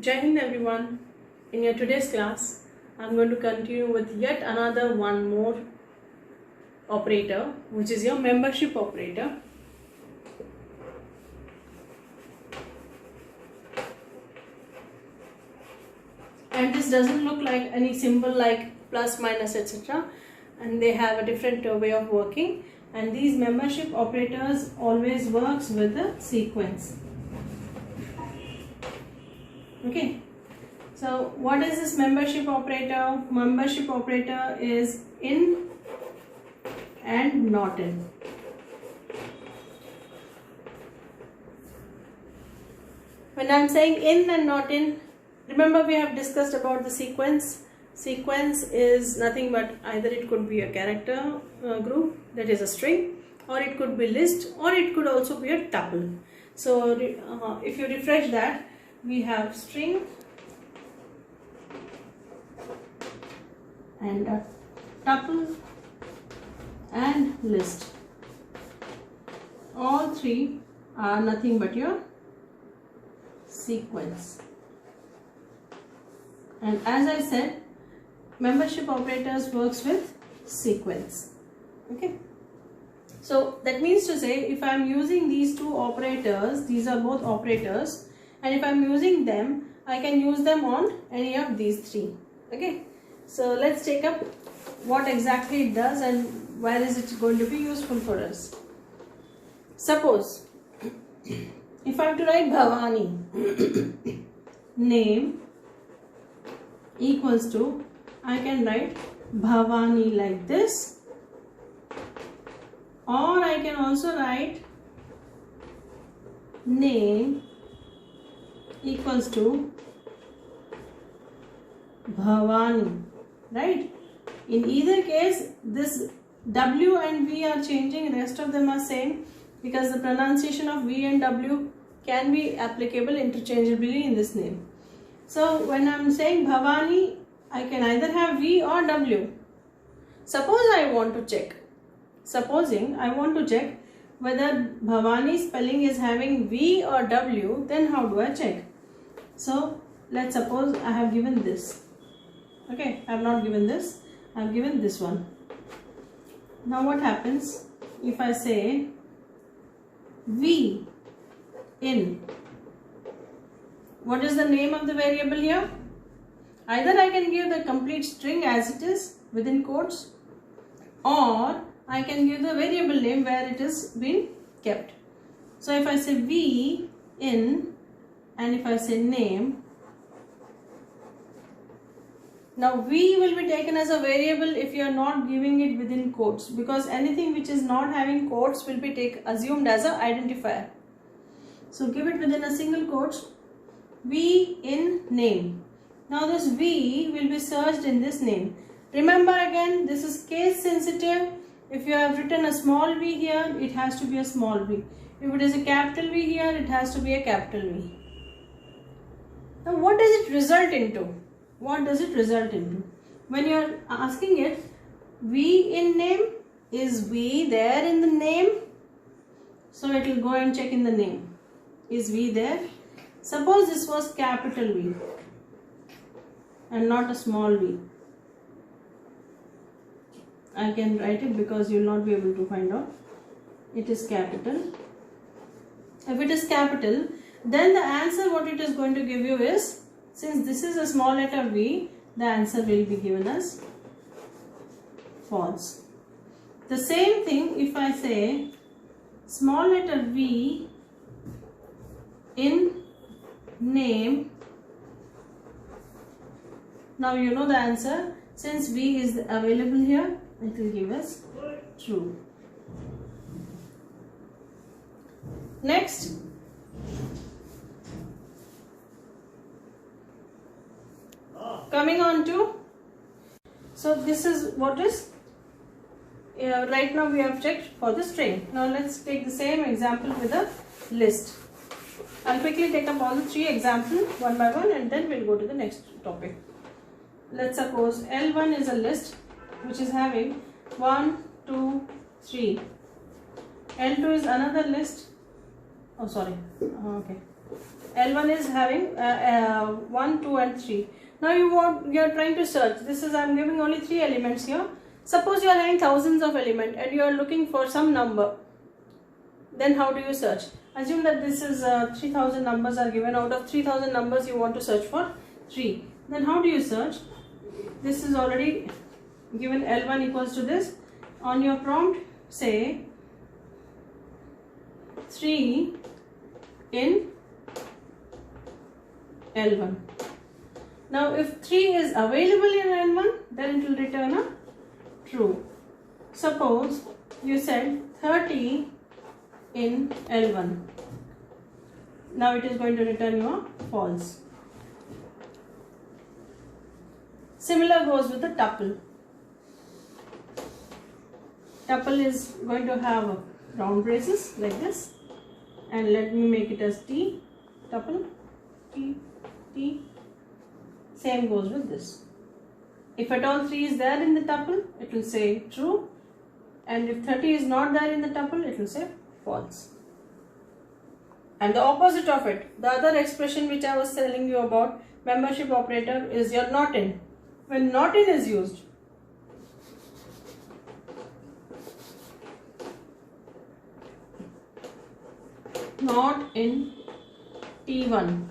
Jai Hind everyone. In your today's class, I'm going to continue with yet another one more operator, which is your membership operator. And this doesn't look like any symbol like plus, minus, etc. And they have a different way of working. And these membership operators always works with a sequence. Okay. So what is this membership operator? Membership operator is in and not in. When I'm saying in and not in, remember we have discussed about the sequence. Sequence is nothing but either it could be a character group, that is a string, or it could be list, or it could also be a tuple. So if you refresh that, we have string and a tuple and list. All three are nothing but your sequence. And as I said, membership operators works with sequence. Okay. So that means to say, if I am using these two operators, these are both operators, and if I am using them, I can use them on any of these three. Okay. So let's take up what exactly it does and where is it going to be useful for us. Suppose if I have to write Bhavani, name equals to, I can write Bhavani like this, or I can also write name equals to Bhavani, right? In either case, this W and V are changing, rest of them are same, because the pronunciation of V and W can be applicable interchangeably in this name. So when I am saying Bhavani, I can either have V or W. Suppose I want to check. Supposing I want to check whether Bhavani spelling is having V or W, then how do I check? So let's suppose I have given this. Okay, I have not given this. I have given this one. Now what happens if I say V in? What is the name of the variable here? Either I can give the complete string as it is within quotes, or I can give the variable name where it is been kept. So if I say V in and if I say name, now V will be taken as a variable if you are not giving it within quotes, because anything which is not having quotes will be assumed as an identifier. So give it within a single quotes, V in name. Now this V will be searched in this name. Remember again, this is case sensitive. If you have written a small v here, it has to be a small v. If it is a capital V here, it has to be a capital V. Now what does it result into? What does it result into? When you are asking it, V in name, is V there in the name? So it will go and check in the name. Is V there? Suppose this was capital V and not a small v. I can write it because you will not be able to find out. It is capital. If it is capital, then the answer what it is going to give you is, since this is a small letter v, the answer will be given as false. The same thing if I say small letter v in name, now you know the answer. Since v is available here, it will give us true. Next, coming on to, so this is what is, right now we have checked for the string. Now let's take the same example with a list. I'll quickly take up all the three examples one by one and then we'll go to the next topic. Let's suppose L1 is a list which is having 1, 2, 3. L2 is another list. Oh, sorry. Okay. L1 is having 1, 2 and 3. Now you are trying to search. This is, I am giving only 3 elements here. Suppose you are having thousands of elements and you are looking for some number. Then how do you search? Assume that this is 3000 numbers are given. Out of 3000 numbers you want to search for 3. Then how do you search? This is already given, L1 equals to this. On your prompt say 3 in L1. Now if 3 is available in L1, then it will return a true. Suppose you said 30 in L1. Now it is going to return you a false. Similar goes with the tuple. Tuple is going to have round braces like this, and let me make it as T, tuple, T, T. Same goes with this. If at all 3 is there in the tuple, it will say true, and if 30 is not there in the tuple, it will say false. And the opposite of it, the other expression which I was telling you about, membership operator, is your not in. When not in is used, not in T1.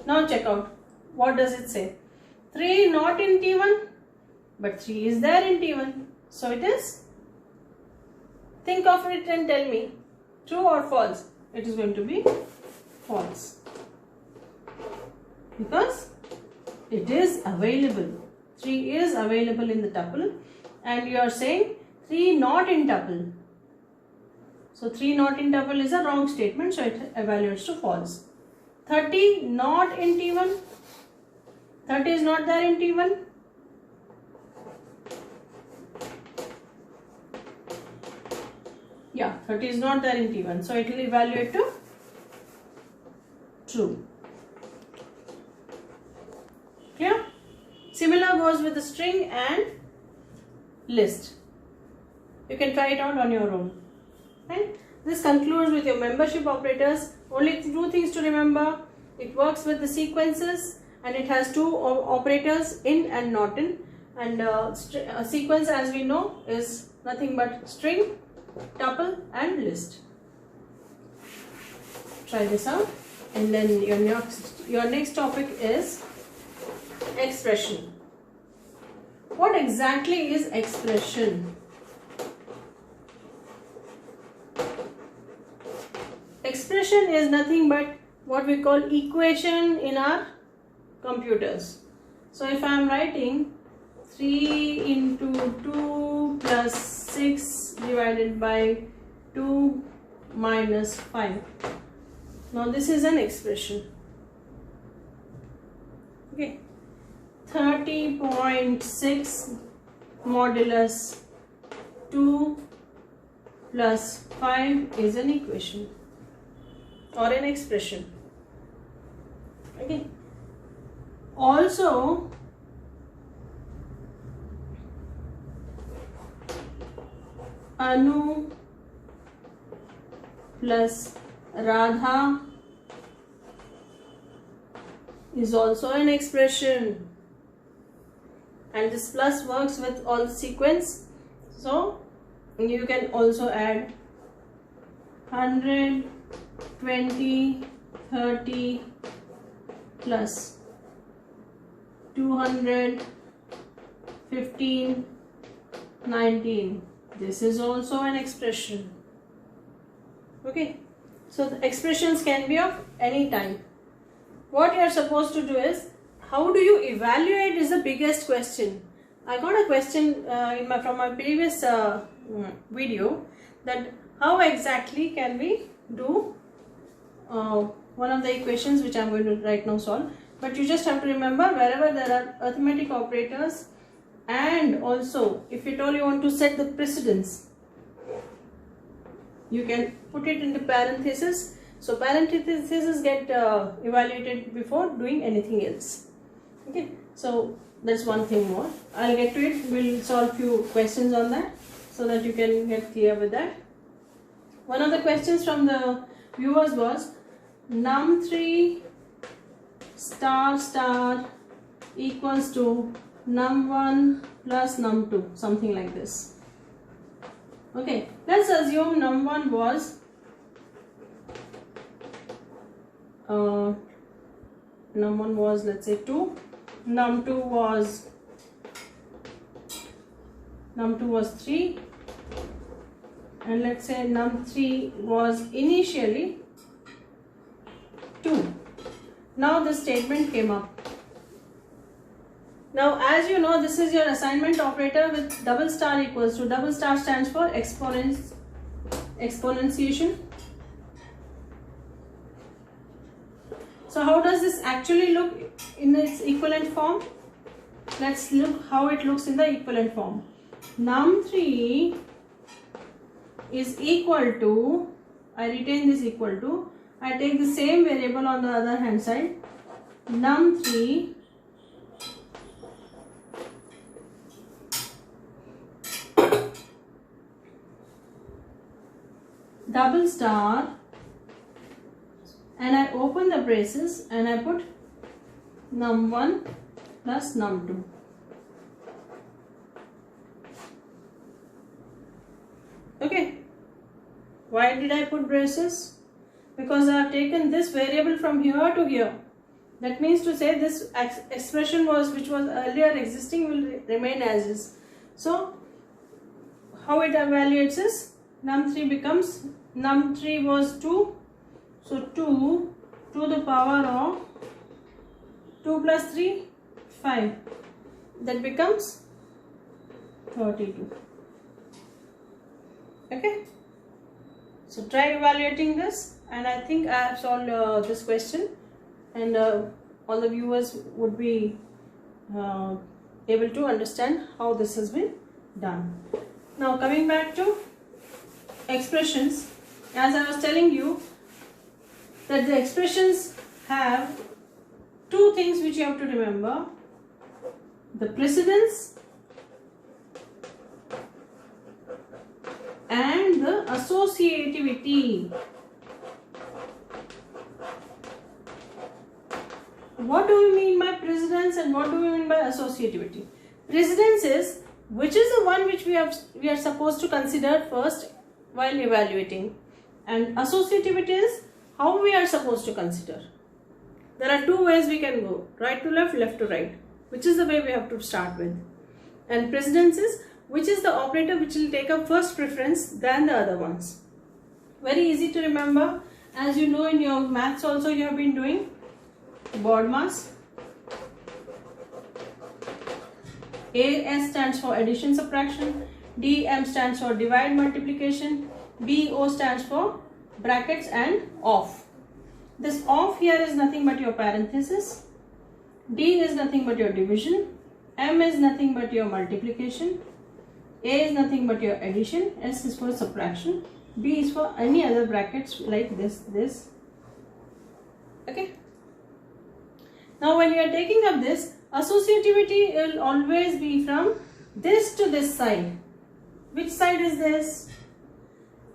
Now check out, what does it say? 3 not in T1, but 3 is there in T1. So it is, think of it and tell me, true or false? It is going to be false, because it is available. 3 is available in the tuple, and you are saying 3 not in tuple. So 3 not in tuple is a wrong statement, so it evaluates to false. 30 not in T1. 30 is not there in T1. Yeah, 30 is not there in T1, so it will evaluate to true. Clear? Similar goes with the string and list. You can try it out on your own. Right? This concludes with your membership operators. Only 2 things to remember. It works with the sequences, and it has 2 operators, in and not in. And a sequence, as we know, is nothing but string, tuple and list. Try this out, and then your next topic is expression. What exactly is expression? Expression is nothing but what we call equation in our computers. So if I am writing 3 into 2 plus 6 divided by 2 minus 5. Now this is an expression. Okay. 30.6 modulus 2 plus 5 is an equation or an expression. Okay. Also, Anu plus Radha is also an expression, and this plus works with all sequence. So you can also add 100, 20, 30 plus 200, 15, 19. This is also an expression. Okay, so the expressions can be of any type. What you are supposed to do is, how do you evaluate is the biggest question. I got a question from my previous video, that how exactly can we do one of the equations which I am going to right now solve. But you just have to remember, wherever there are arithmetic operators, and also if at all you want to set the precedence, you can put it into parenthesis. So parentheses get evaluated before doing anything else. Okay, so that's one thing more. I'll get to it. We'll solve few questions on that so that you can get clear with that. One of the questions from the viewers was, num3 star star equals to num1 plus num2, something like this. Okay, let's assume num1 was let's say 2, num2 was 3, and let's say num3 was initially 2. Now this statement came up. Now as you know, this is your assignment operator with double star equals to. Double star stands for exponentiation. So how does this actually look in its equivalent form? Let's look how it looks in the equivalent form. Num3 is equal to, I retain this equal to, I take the same variable on the other hand side, num3 double star, and I open the braces and I put num1 plus num2. Okay, why did I put braces? Because I have taken this variable from here to here. That means to say this expression which was earlier existing will remain as is. So how it evaluates is num3 becomes, num3 was 2, so 2 to the power of 2 plus 3, 5. That becomes 32. Okay, so try evaluating this, and I think I have solved this question, and all the viewers would be able to understand how this has been done. Now coming back to expressions, as I was telling you that the expressions have two things which you have to remember: the precedence and the associativity. What do we mean by precedence and what do we mean by associativity? Precedence is which is the one which we are supposed to consider first while evaluating, and associativity is how we are supposed to consider. There are two ways we can go: right to left, left to right, which is the way we have to start with. And precedence is which is the operator which will take up first preference than the other ones. Very easy to remember. As you know, in your maths also you have been doing BODMAS. AS stands for addition subtraction, DM stands for divide multiplication, BO stands for brackets and off. This off here is nothing but your parenthesis, D is nothing but your division, M is nothing but your multiplication, A is nothing but your addition, S is for subtraction, B is for any other brackets like this. Okay. Now when you are taking up this, associativity will always be from this to this side. Which side is this?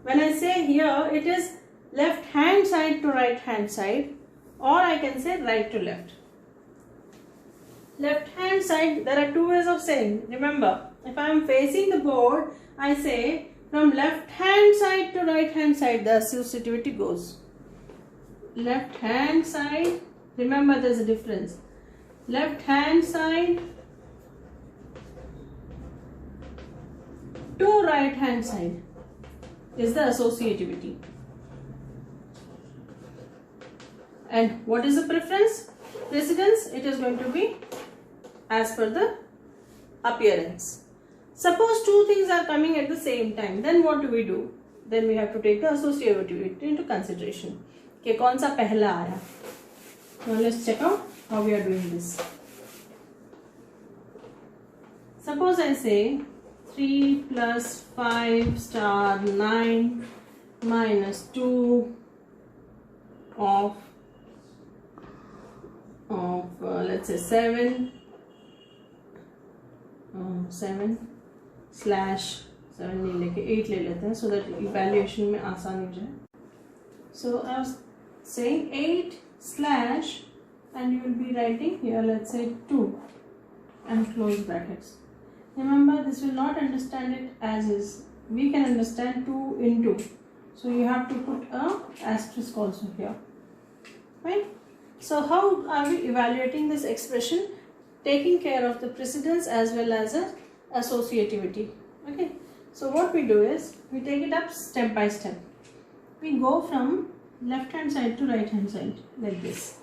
When I say here, it is left hand side to right hand side, or I can say right to left. Left hand side, there are two ways of saying. Remember, if I am facing the board, I say from left hand side to right hand side the associativity goes. Left hand side, remember there is a difference. Left hand side to right hand side is the associativity. And what is the preference? Precedence, it is going to be as per the appearance. Suppose two things are coming at the same time, then what do? Then we have to take the associativity into consideration. Okay, kaun sa pehla aaya? Now let's check out how we are doing this. Suppose I say 3 plus 5 star 9 minus 2 of let's say 7 slash 7 नहीं लेके 8 ले लेते हैं so that evaluation में आसान हो जाए. So I was saying 8 slash and you will be writing here, let's say 2 and close brackets. Remember, this will not understand it as is. We can understand 2 into. So you have to put a asterisk also here. Right? So how are we evaluating this expression? Taking care of the precedence as well as associativity. Okay. So what we do is, we take it up step by step. We go from left hand side to right hand side like this.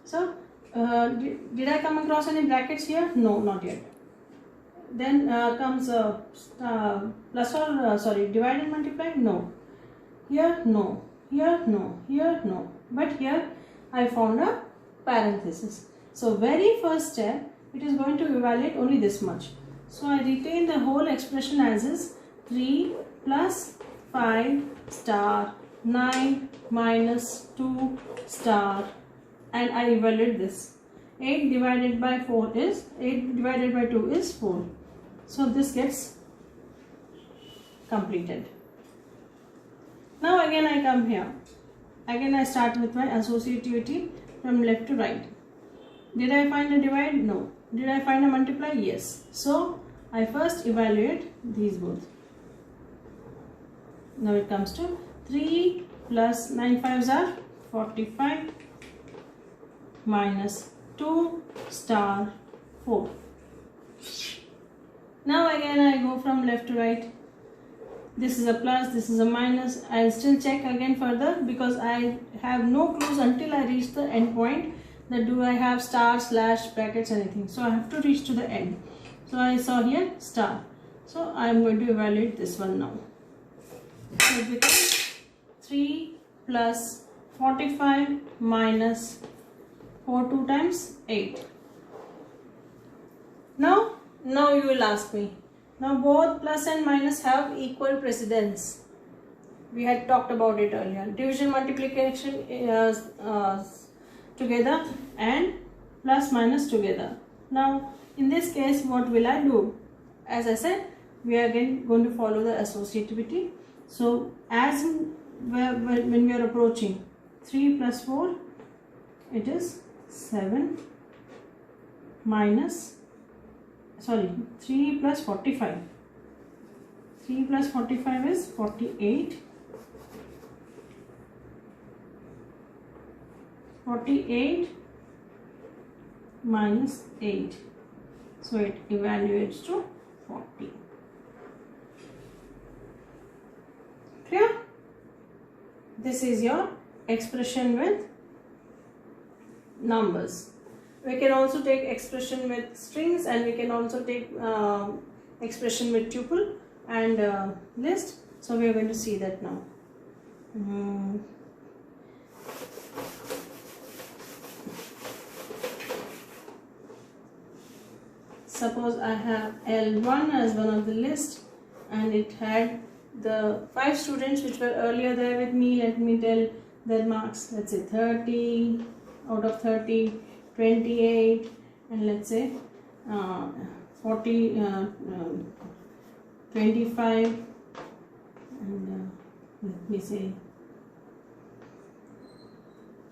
So did I come across any brackets here? No, not yet. Then comes plus or divide and multiply? No. Here no, here no, here no. But here I found a parenthesis. So very first step, it is going to evaluate only this much. So I retain the whole expression as is 3 plus 5 star 9 minus 2 star, and I evaluate this. 8 divided by 4 is 8 divided by 2 is 4. So this gets completed. Now again I come here. Again I start with my associativity from left to right. Did I find a divide? No. Did I find a multiply? Yes. So I first evaluate these both. Now it comes to 3 plus 9 5s are 45 minus 2 star 4. Now again I go from left to right. This is a plus, this is a minus. I'll still check again further because I have no clues until I reach the end point that do I have star, slash, brackets, anything. So I have to reach to the end. So I saw here star. So I am going to evaluate this one now. So it becomes 3 plus 45 minus 4 2 times 8. Now you will ask me. Now both plus and minus have equal precedence. We had talked about it earlier. Division, multiplication together and plus minus together. Now in this case, what will I do? As I said, we are again going to follow the associativity. So as when we are approaching 3 plus 4, it is 7 minus 3 plus 45. 3 plus 45 is 48. 48 minus 8. So it evaluates to 40. Clear? This is your expression with numbers. We can also take expression with strings, and we can also take expression with tuple and list. So we are going to see that now. Suppose I have L1 as one of the list, and it had the 5 students which were earlier there with me. Let me tell their marks. Let's say 30 out of 30, 28, and let's say 40, 25, and let me say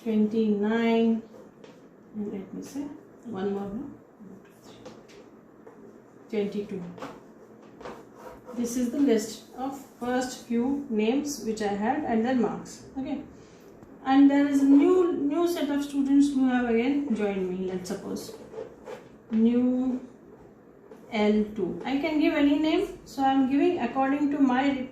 29, and let me say one more, 22. This is the list of first few names which I had and their marks. Okay. And there is a new set of students who have again joined me. Let's suppose new L2. I can give any name, so I am giving according to my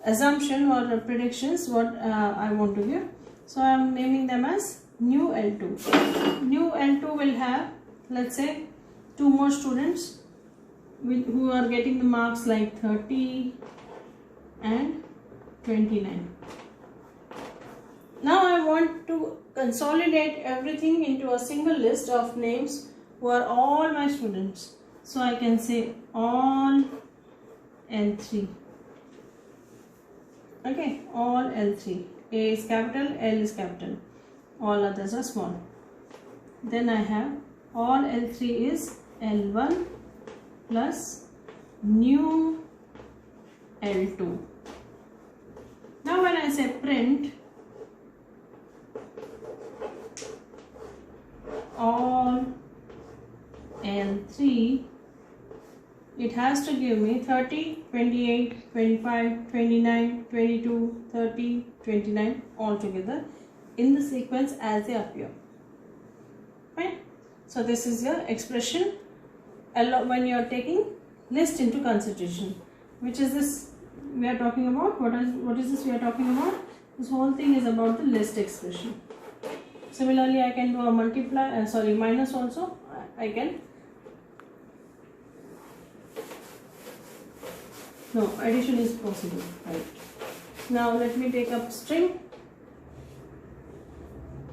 assumption or predictions what I want to give. So I am naming them as new L2. New L2 will have, let's say, 2 more students who are getting the marks like 30 and 29. Now I want to consolidate everything into a single list of names who are all my students. So I can say all L3. Okay, all L3. A is capital, L is capital. All others are small. Then I have all L3 is L1 plus new L2. Now when I say print, and 3, it has to give me 30, 28, 25, 29, 22, 30, 29 all together in the sequence as they appear. Fine. So this is your expression when you are taking list into consideration. Which is this we are talking about? What is this we are talking about? This whole thing is about the list expression. Similarly, I can do a minus also. I can. No, addition is possible. Right. Now let me take up string.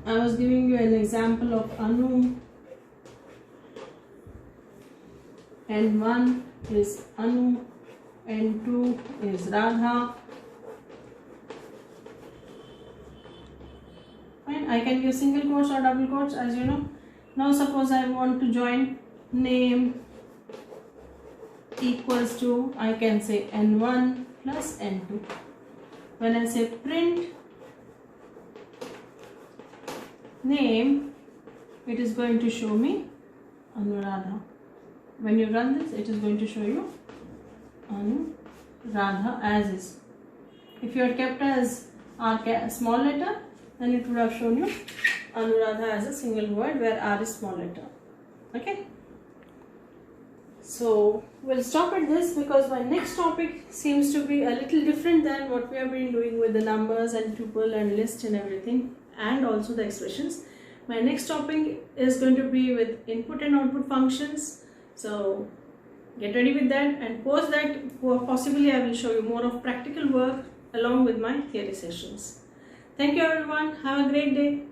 I was giving you an example of Anu, and 1 is Anu and 2 is Radha. Fine. I can give single quotes or double quotes, as you know. Now suppose I want to join name equals to, I can say N1 plus N2. When I say print name, it is going to show me Anuradha. When you run this, it is going to show you Anuradha as is. If you had kept as R small letter, then it would have shown you Anuradha as a single word where R is small letter. Okay. So we'll stop at this because my next topic seems to be a little different than what we have been doing with the numbers and tuple and list and everything, and also the expressions. My next topic is going to be with input and output functions. So get ready with that, and post that possibly I will show you more of practical work along with my theory sessions. Thank you everyone. Have a great day.